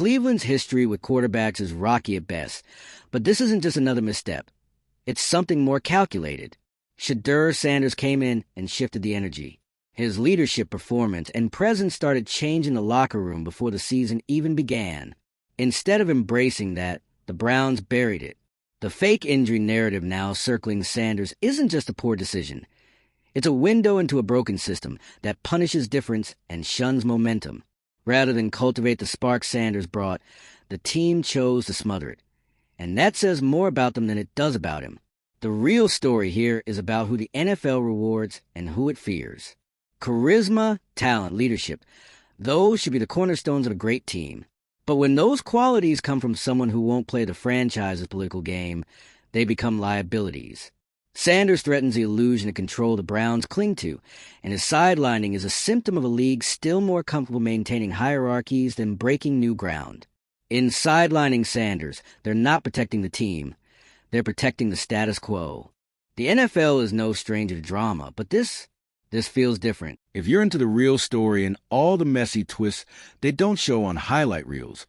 Cleveland's history with quarterbacks is rocky at best, but this isn't just another misstep. It's something more calculated. Shedeur Sanders came in and shifted the energy. His leadership performance and presence started changing the locker room before the season even began. Instead of embracing that, the Browns buried it. The fake injury narrative now circling Sanders isn't just a poor decision. It's a window into a broken system that punishes difference and shuns momentum. Rather than cultivate the spark Sanders brought, the team chose to smother it. And that says more about them than it does about him. The real story here is about who the NFL rewards and who it fears. Charisma, talent, leadership. Those should be the cornerstones of a great team. But when those qualities come from someone who won't play the franchise's political game, they become liabilities. Sanders threatens the illusion of control the Browns cling to, and his sidelining is a symptom of a league still more comfortable maintaining hierarchies than breaking new ground. In sidelining Sanders, they're not protecting the team. They're protecting the status quo. The NFL is no stranger to drama, but this feels different. If you're into the real story and all the messy twists they don't show on highlight reels,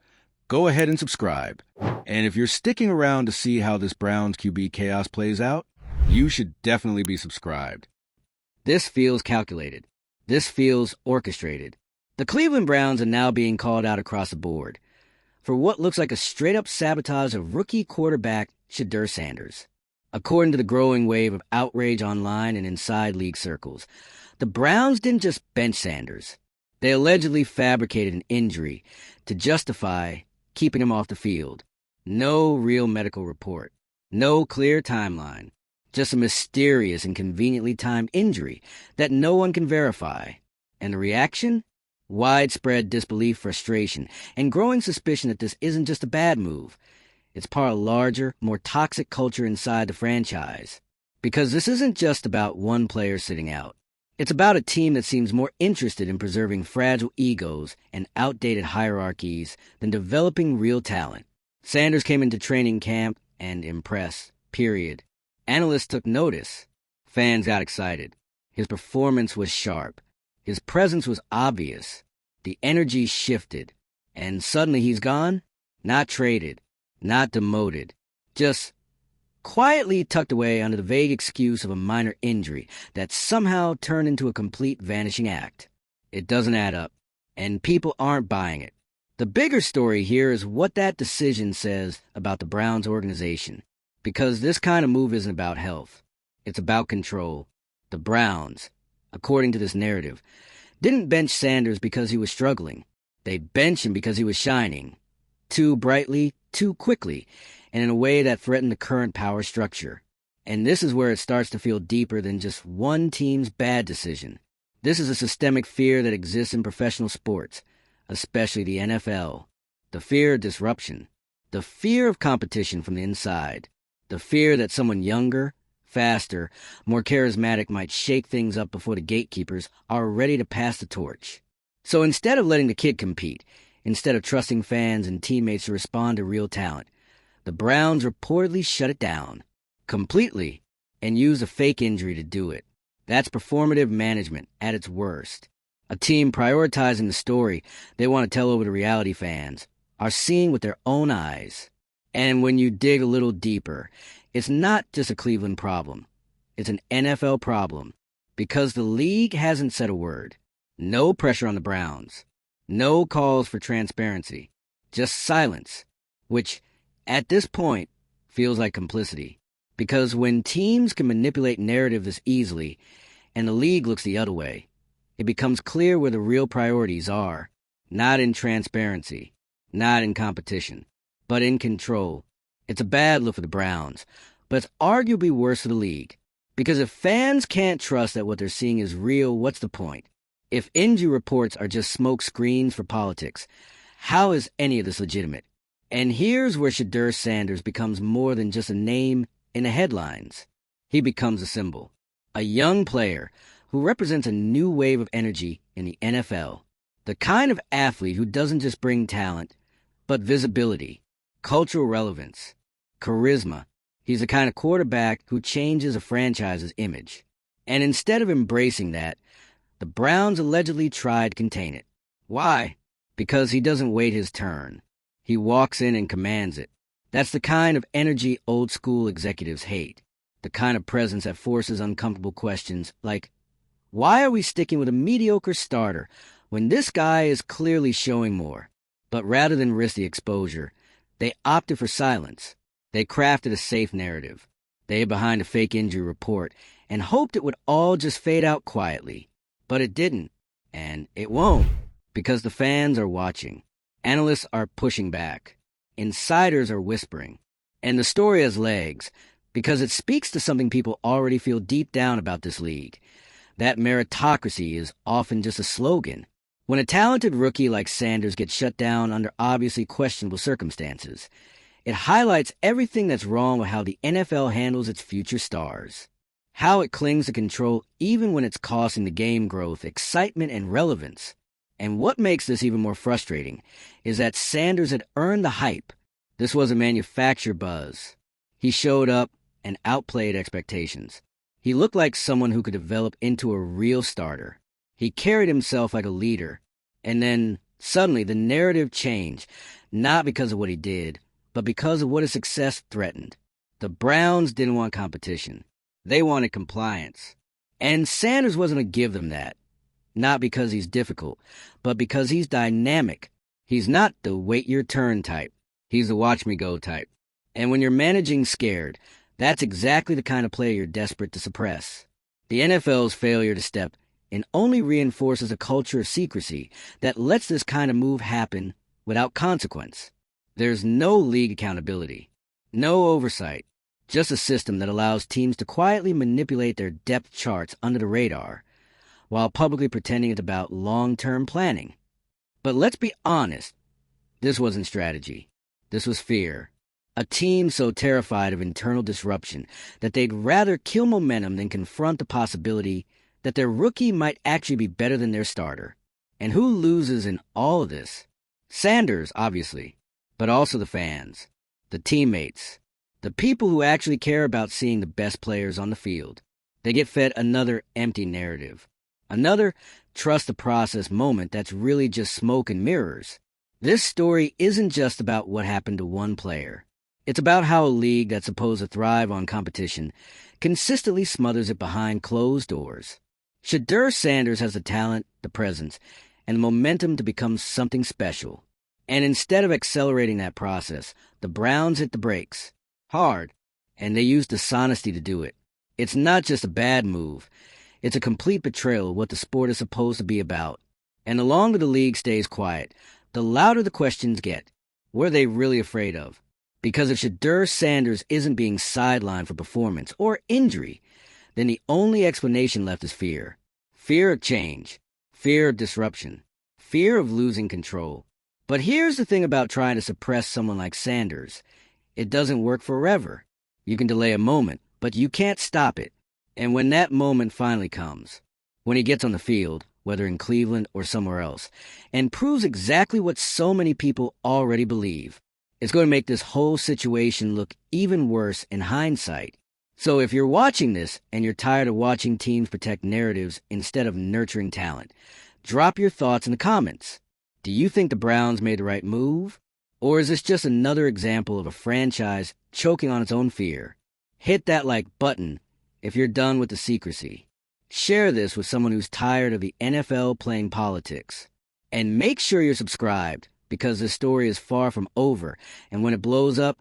go ahead and subscribe. And if you're sticking around to see how this Browns QB chaos plays out, you should definitely be subscribed. This feels calculated. This feels orchestrated. The Cleveland Browns are now being called out across the board for what looks like a straight-up sabotage of rookie quarterback Shedeur Sanders. According to the growing wave of outrage online and inside league circles, the Browns didn't just bench Sanders. They allegedly fabricated an injury to justify keeping him off the field. No real medical report. No clear timeline. Just a mysterious and conveniently timed injury that no one can verify. And the reaction? Widespread disbelief, frustration, and growing suspicion that this isn't just a bad move. It's part of a larger, more toxic culture inside the franchise. Because this isn't just about one player sitting out. It's about a team that seems more interested in preserving fragile egos and outdated hierarchies than developing real talent. Sanders came into training camp and impressed, period. Analysts took notice. Fans got excited. His performance was sharp. His presence was obvious. The energy shifted. And suddenly he's gone? Not traded. Not demoted. Just quietly tucked away under the vague excuse of a minor injury that somehow turned into a complete vanishing act. It doesn't add up. And people aren't buying it. The bigger story here is what that decision says about the Browns organization. Because this kind of move isn't about health. It's about control. The Browns, according to this narrative, didn't bench Sanders because he was struggling. They benched him because he was shining. Too brightly, too quickly, and in a way that threatened the current power structure. And this is where it starts to feel deeper than just one team's bad decision. This is a systemic fear that exists in professional sports, especially the NFL. The fear of disruption. The fear of competition from the inside. The fear that someone younger, faster, more charismatic might shake things up before the gatekeepers are ready to pass the torch. So instead of letting the kid compete, instead of trusting fans and teammates to respond to real talent, the Browns reportedly shut it down completely and used a fake injury to do it. That's performative management at its worst. A team prioritizing the story they want to tell over to reality fans are seeing with their own eyes. And when you dig a little deeper, it's not just a Cleveland problem. It's an NFL problem. Because the league hasn't said a word. No pressure on the Browns. No calls for transparency. Just silence. Which, at this point, feels like complicity. Because when teams can manipulate narrative this easily, and the league looks the other way, it becomes clear where the real priorities are. Not in transparency. Not in competition. But in control. It's a bad look for the Browns, but it's arguably worse for the league. Because if fans can't trust that what they're seeing is real, what's the point? If injury reports are just smoke screens for politics, how is any of this legitimate? And here's where Shedeur Sanders becomes more than just a name in the headlines. He becomes a symbol. A young player who represents a new wave of energy in the NFL. The kind of athlete who doesn't just bring talent, but visibility. Cultural relevance, charisma. He's the kind of quarterback who changes a franchise's image. And instead of embracing that, the Browns allegedly tried to contain it. Why? Because he doesn't wait his turn. He walks in and commands it. That's the kind of energy old-school executives hate. The kind of presence that forces uncomfortable questions like, why are we sticking with a mediocre starter when this guy is clearly showing more? But rather than risk the exposure, they opted for silence. They crafted a safe narrative. They hid behind a fake injury report and hoped it would all just fade out quietly. But it didn't. And it won't. Because the fans are watching. Analysts are pushing back. Insiders are whispering. And the story has legs because it speaks to something people already feel deep down about this league. That meritocracy is often just a slogan. When a talented rookie like Sanders gets shut down under obviously questionable circumstances, it highlights everything that's wrong with how the NFL handles its future stars. How it clings to control even when it's costing the game growth, excitement, and relevance. And what makes this even more frustrating is that Sanders had earned the hype. This wasn't manufactured buzz. He showed up and outplayed expectations. He looked like someone who could develop into a real starter. He carried himself like a leader. And then, suddenly, the narrative changed, not because of what he did, but because of what his success threatened. The Browns didn't want competition. They wanted compliance. And Sanders wasn't going to give them that. Not because he's difficult, but because he's dynamic. He's not the wait your turn type. He's the watch me go type. And when you're managing scared, that's exactly the kind of player you're desperate to suppress. The NFL's failure to step in only reinforces a culture of secrecy that lets this kind of move happen without consequence. There's no league accountability, no oversight, just a system that allows teams to quietly manipulate their depth charts under the radar, while publicly pretending it's about long-term planning. But let's be honest, this wasn't strategy. This was fear. A team so terrified of internal disruption that they'd rather kill momentum than confront the possibility that their rookie might actually be better than their starter. And who loses in all of this? Sanders, obviously, but also the fans, the teammates, the people who actually care about seeing the best players on the field. They get fed another empty narrative, another trust the process moment that's really just smoke and mirrors. This story isn't just about what happened to one player. It's about how a league that's supposed to thrive on competition consistently smothers it behind closed doors. Shedeur Sanders has the talent, the presence, and the momentum to become something special. And instead of accelerating that process, the Browns hit the brakes. Hard. And they used dishonesty to do it. It's not just a bad move. It's a complete betrayal of what the sport is supposed to be about. And the longer the league stays quiet, the louder the questions get. What are they really afraid of? Because if Shedeur Sanders isn't being sidelined for performance or injury, then the only explanation left is fear. Fear of change. Fear of disruption. Fear of losing control. But here's the thing about trying to suppress someone like Sanders. It doesn't work forever. You can delay a moment, but you can't stop it. And when that moment finally comes, when he gets on the field, whether in Cleveland or somewhere else, and proves exactly what so many people already believe, it's going to make this whole situation look even worse in hindsight. So if you're watching this and you're tired of watching teams protect narratives instead of nurturing talent, drop your thoughts in the comments. Do you think the Browns made the right move? Or is this just another example of a franchise choking on its own fear? Hit that like button if you're done with the secrecy. Share this with someone who's tired of the NFL playing politics. And make sure you're subscribed, because this story is far from over, and when it blows up,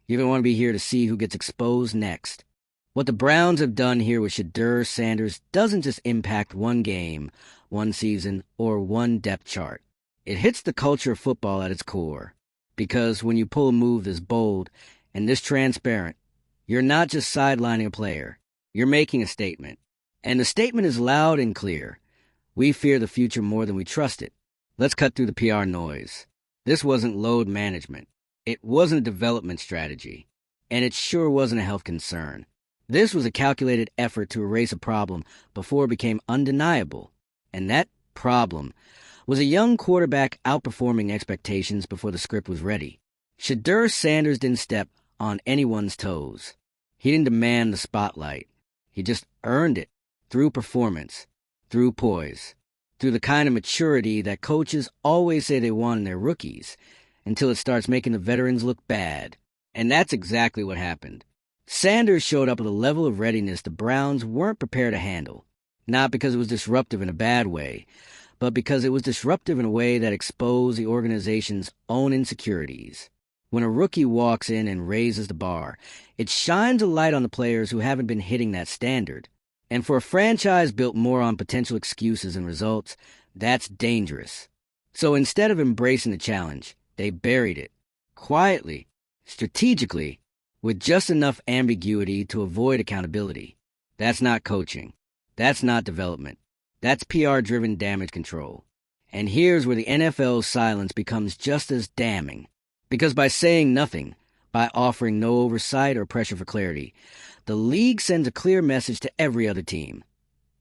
you're going to want to be here to see who gets exposed next. What the Browns have done here with Shedeur Sanders doesn't just impact one game, one season, or one depth chart. It hits the culture of football at its core. Because when you pull a move this bold and this transparent, you're not just sidelining a player. You're making a statement. And the statement is loud and clear. We fear the future more than we trust it. Let's cut through the PR noise. This wasn't load management. It wasn't a development strategy. And it sure wasn't a health concern. This was a calculated effort to erase a problem before it became undeniable. And that problem was a young quarterback outperforming expectations before the script was ready. Shedeur Sanders didn't step on anyone's toes. He didn't demand the spotlight. He just earned it through performance, through poise, through the kind of maturity that coaches always say they want in their rookies. until it starts making the veterans look bad. And that's exactly what happened. Sanders showed up with a level of readiness the Browns weren't prepared to handle. Not because it was disruptive in a bad way, but because it was disruptive in a way that exposed the organization's own insecurities. When a rookie walks in and raises the bar, it shines a light on the players who haven't been hitting that standard. And for a franchise built more on potential excuses and results, that's dangerous. So instead of embracing the challenge, they buried it. Quietly, strategically, with just enough ambiguity to avoid accountability. That's not coaching. That's not development. That's PR-driven damage control. And here's where the NFL's silence becomes just as damning. Because by saying nothing, by offering no oversight or pressure for clarity, the league sends a clear message to every other team.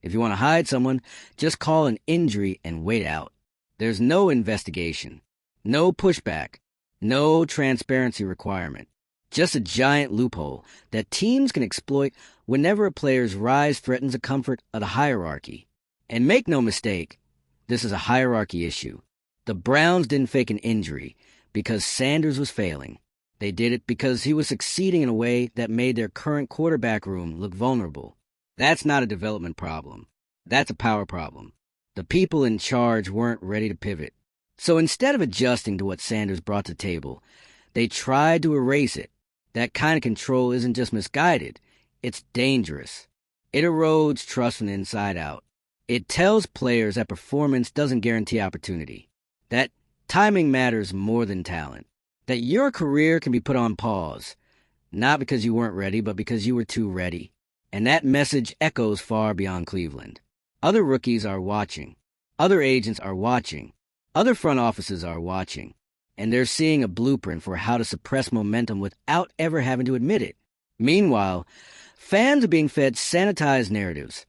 If you want to hide someone, just call an injury and wait out. There's no investigation, no pushback, no transparency requirement. Just a giant loophole that teams can exploit whenever a player's rise threatens the comfort of the hierarchy. And make no mistake, this is a hierarchy issue. The Browns didn't fake an injury because Sanders was failing. They did it because he was succeeding in a way that made their current quarterback room look vulnerable. That's not a development problem. That's a power problem. The people in charge weren't ready to pivot. So instead of adjusting to what Sanders brought to the table, they tried to erase it. That kind of control isn't just misguided, it's dangerous. It erodes trust from the inside out. It tells players that performance doesn't guarantee opportunity, that timing matters more than talent, that your career can be put on pause, not because you weren't ready, but because you were too ready. And that message echoes far beyond Cleveland. Other rookies are watching. Other agents are watching. Other front offices are watching. And they're seeing a blueprint for how to suppress momentum without ever having to admit it. Meanwhile, fans are being fed sanitized narratives.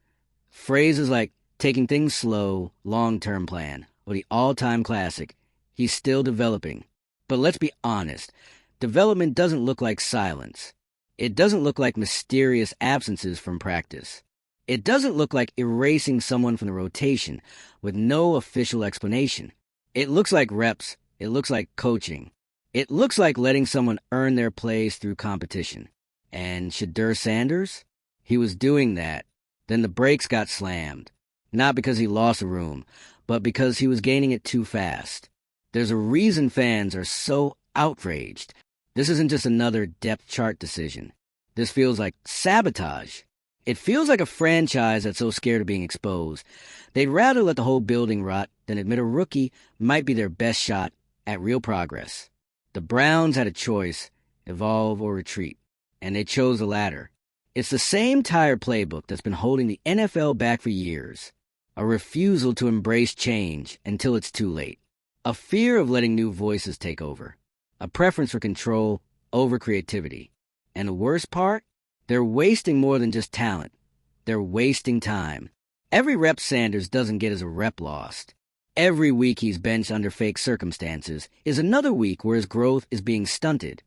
Phrases like taking things slow, long-term plan, or the all-time classic, he's still developing. But let's be honest, development doesn't look like silence. It doesn't look like mysterious absences from practice. It doesn't look like erasing someone from the rotation with no official explanation. It looks like reps. It looks like coaching. It looks like letting someone earn their place through competition. And Shedeur Sanders? He was doing that. Then the brakes got slammed. Not because he lost a room, but because he was gaining it too fast. There's a reason fans are so outraged. This isn't just another depth chart decision. This feels like sabotage. It feels like a franchise that's so scared of being exposed, they'd rather let the whole building rot than admit a rookie might be their best shot at real progress. The Browns had a choice, evolve or retreat, and they chose the latter. It's the same tired playbook that's been holding the NFL back for years. A refusal to embrace change until it's too late. A fear of letting new voices take over. A preference for control over creativity. And the worst part? They're wasting more than just talent. They're wasting time. Every rep Sanders doesn't get is a rep lost. Every week he's benched under fake circumstances is another week where his growth is being stunted.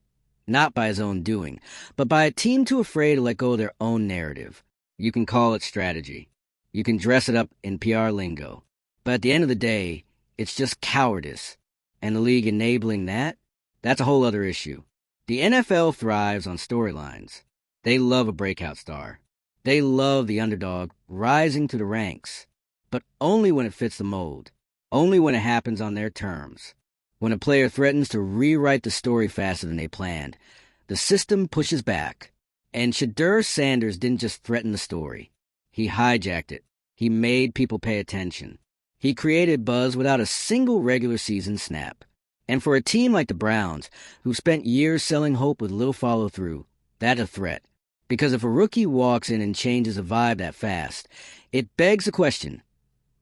Not by his own doing, but by a team too afraid to let go of their own narrative. You can call it strategy. You can dress it up in PR lingo. But at the end of the day, it's just cowardice. And the league enabling that? That's a whole other issue. The NFL thrives on storylines. They love a breakout star. They love the underdog rising to the ranks. But only when it fits the mold. Only when it happens on their terms. When a player threatens to rewrite the story faster than they planned, the system pushes back. And Shedeur Sanders didn't just threaten the story. He hijacked it. He made people pay attention. He created buzz without a single regular season snap. And for a team like the Browns, who spent years selling hope with little follow-through, that's a threat. Because if a rookie walks in and changes a vibe that fast, it begs the question,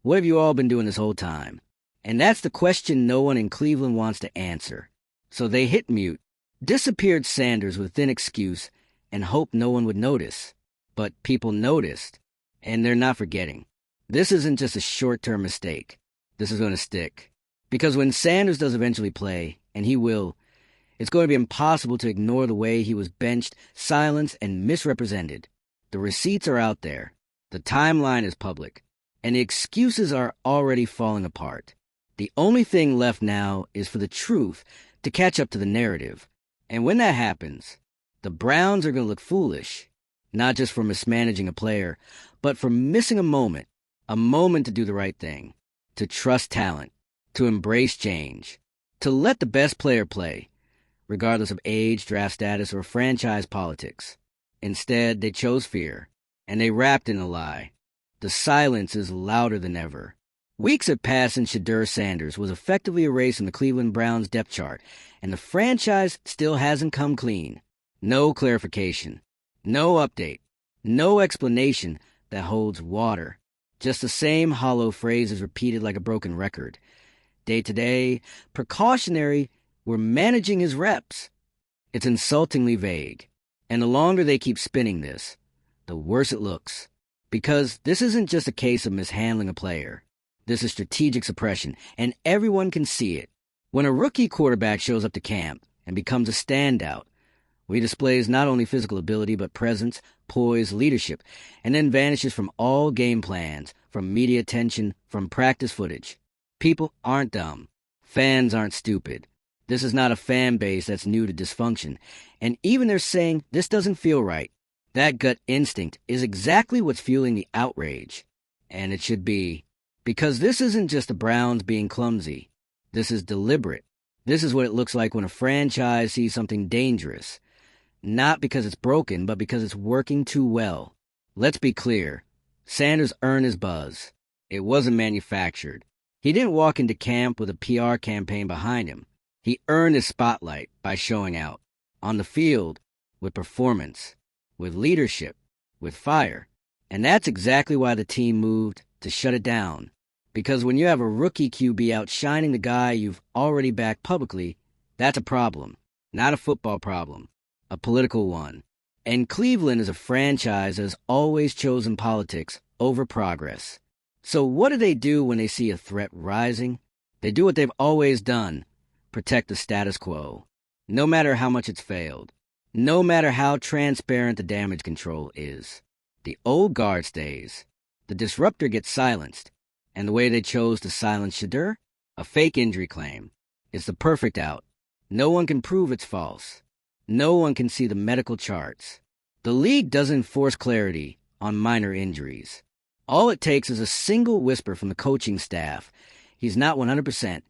what have you all been doing this whole time? And that's the question no one in Cleveland wants to answer. So they hit mute, disappeared Sanders with thin excuse, and hoped no one would notice. But people noticed, and they're not forgetting. This isn't just a short-term mistake. This is going to stick. Because when Sanders does eventually play, and he will, it's going to be impossible to ignore the way he was benched, silenced, and misrepresented. The receipts are out there. The timeline is public. And the excuses are already falling apart. The only thing left now is for the truth to catch up to the narrative. And when that happens, the Browns are going to look foolish, not just for mismanaging a player, but for missing a moment to do the right thing, to trust talent, to embrace change, to let the best player play, regardless of age, draft status, or franchise politics. Instead, they chose fear, and they wrapped in a lie. The silence is louder than ever. Weeks have passed since Shedeur Sanders was effectively erased from the Cleveland Browns depth chart, and the franchise still hasn't come clean. No clarification, no update, no explanation that holds water. Just the same hollow phrases repeated like a broken record. Day to day, precautionary, we're managing his reps. It's insultingly vague. And the longer they keep spinning this, the worse it looks. Because this isn't just a case of mishandling a player. This is strategic suppression, and everyone can see it. When a rookie quarterback shows up to camp and becomes a standout, he displays not only physical ability but presence, poise, leadership, and then vanishes from all game plans, from media attention, from practice footage. People aren't dumb. Fans aren't stupid. This is not a fan base that's new to dysfunction, and even they're saying this doesn't feel right. That gut instinct is exactly what's fueling the outrage. And it should be. Because this isn't just the Browns being clumsy. This is deliberate. This is what it looks like when a franchise sees something dangerous. Not because it's broken, but because it's working too well. Let's be clear. Sanders earned his buzz. It wasn't manufactured. He didn't walk into camp with a PR campaign behind him. He earned his spotlight by showing out. On the field, with performance, with leadership, with fire. And that's exactly why the team moved to shut it down. Because when you have a rookie QB outshining the guy you've already backed publicly, that's a problem. Not a football problem. A political one. And Cleveland is a franchise that has always chosen politics over progress. So what do they do when they see a threat rising? They do what they've always done. Protect the status quo. No matter how much it's failed. No matter how transparent the damage control is. The old guard stays. The disruptor gets silenced. And the way they chose to silence Shedeur? A fake injury claim. It's the perfect out. No one can prove it's false. No one can see the medical charts. The league doesn't force clarity on minor injuries. All it takes is a single whisper from the coaching staff. He's not 100%.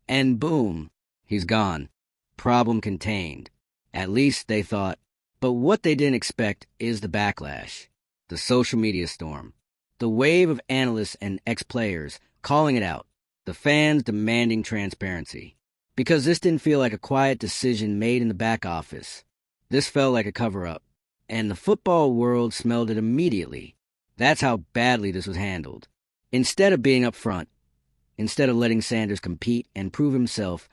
And boom, he's gone. Problem contained. At least they thought. But what they didn't expect is the backlash. The social media storm. The wave of analysts and ex-players calling it out. The fans demanding transparency. Because this didn't feel like a quiet decision made in the back office. This felt like a cover-up. And the football world smelled it immediately. That's how badly this was handled. Instead of being up front, instead of letting Sanders compete and prove himself,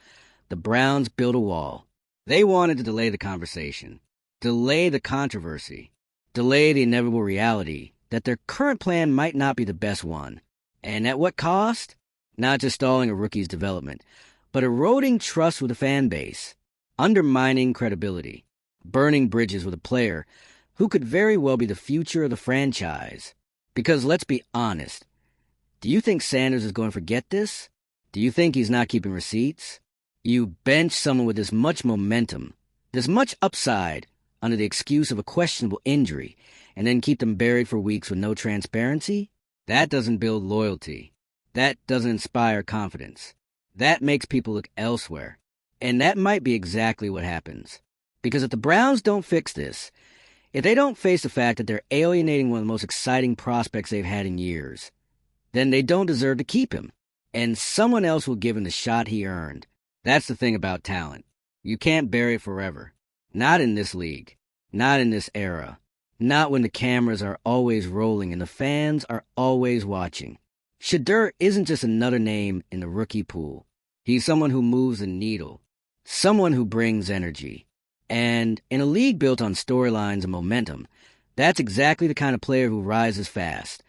the Browns built a wall. They wanted to delay the conversation, delay the controversy, delay the inevitable reality that their current plan might not be the best one. And at what cost? Not just stalling a rookie's development, but eroding trust with the fan base, undermining credibility, burning bridges with a player who could very well be the future of the franchise. Because let's be honest, do you think Sanders is going to forget this? Do you think he's not keeping receipts? You bench someone with this much momentum, this much upside, under the excuse of a questionable injury, and then keep them buried for weeks with no transparency? That doesn't build loyalty. That doesn't inspire confidence. That makes people look elsewhere. And that might be exactly what happens. Because if the Browns don't fix this, if they don't face the fact that they're alienating one of the most exciting prospects they've had in years, then they don't deserve to keep him. And someone else will give him the shot he earned. That's the thing about talent. You can't bury it forever. Not in this league. Not in this era. Not when the cameras are always rolling and the fans are always watching. Shedeur isn't just another name in the rookie pool. He's someone who moves the needle. Someone who brings energy. And in a league built on storylines and momentum, that's exactly the kind of player who rises fast,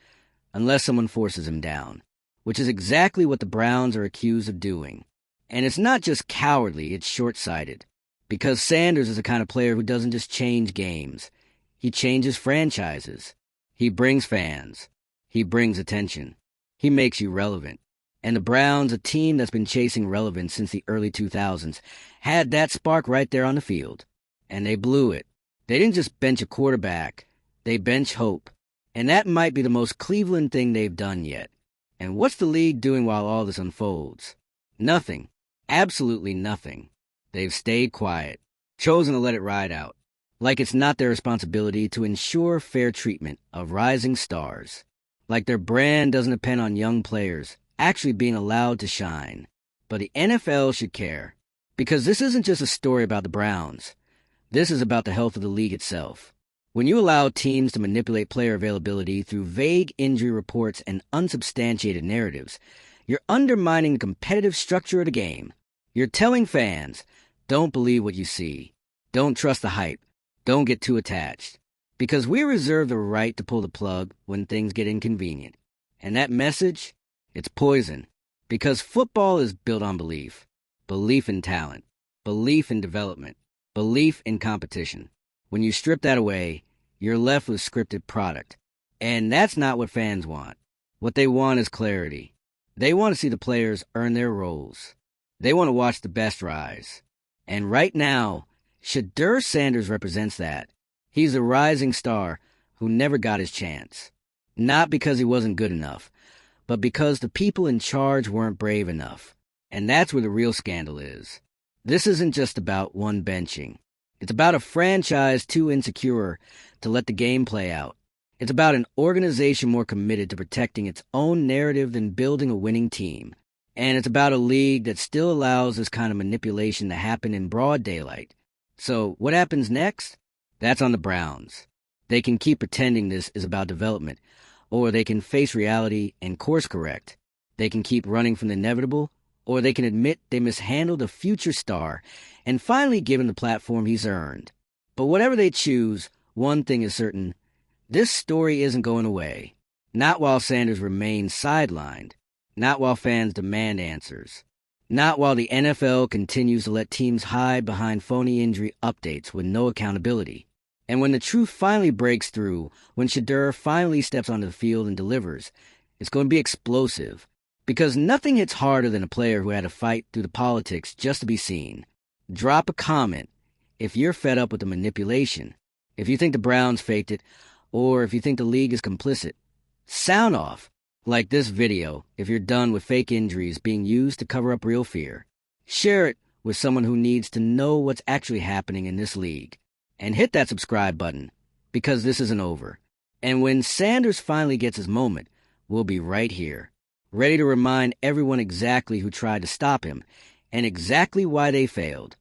unless someone forces him down, which is exactly what the Browns are accused of doing. And it's not just cowardly, it's short-sighted. Because Sanders is the kind of player who doesn't just change games. He changes franchises. He brings fans. He brings attention. He makes you relevant. And the Browns, a team that's been chasing relevance since the early 2000s, had that spark right there on the field. And they blew it. They didn't just bench a quarterback, they bench hope. And that might be the most Cleveland thing they've done yet. And what's the league doing while all this unfolds? Nothing. Absolutely nothing. They've stayed quiet, chosen to let it ride out, like it's not their responsibility to ensure fair treatment of rising stars, like their brand doesn't depend on young players actually being allowed to shine. But the NFL should care, because this isn't just a story about the Browns. This is about the health of the league itself. When you allow teams to manipulate player availability through vague injury reports and unsubstantiated narratives, you're undermining the competitive structure of the game. You're telling fans, don't believe what you see. Don't trust the hype. Don't get too attached. Because we reserve the right to pull the plug when things get inconvenient. And that message, it's poison. Because football is built on belief. Belief in talent. Belief in development. Belief in competition. When you strip that away, you're left with scripted product. And that's not what fans want. What they want is clarity. They want to see the players earn their roles. They want to watch the best rise. And right now, Shedeur Sanders represents that. He's a rising star who never got his chance. Not because he wasn't good enough, but because the people in charge weren't brave enough. And that's where the real scandal is. This isn't just about one benching. It's about a franchise too insecure to let the game play out. It's about an organization more committed to protecting its own narrative than building a winning team. And it's about a league that still allows this kind of manipulation to happen in broad daylight. So what happens next? That's on the Browns. They can keep pretending this is about development, or they can face reality and course correct. They can keep running from the inevitable, or they can admit they mishandled a future star and finally give him the platform he's earned. But whatever they choose, one thing is certain. This story isn't going away. Not while Sanders remains sidelined. Not while fans demand answers. Not while the NFL continues to let teams hide behind phony injury updates with no accountability. And when the truth finally breaks through, when Shedeur finally steps onto the field and delivers, it's going to be explosive. Because nothing hits harder than a player who had to fight through the politics just to be seen. Drop a comment if you're fed up with the manipulation, if you think the Browns faked it, or if you think the league is complicit. Sound off, like this video, if you're done with fake injuries being used to cover up real fear. Share it with someone who needs to know what's actually happening in this league. And hit that subscribe button, because this isn't over. And when Sanders finally gets his moment, we'll be right here, ready to remind everyone exactly who tried to stop him and exactly why they failed.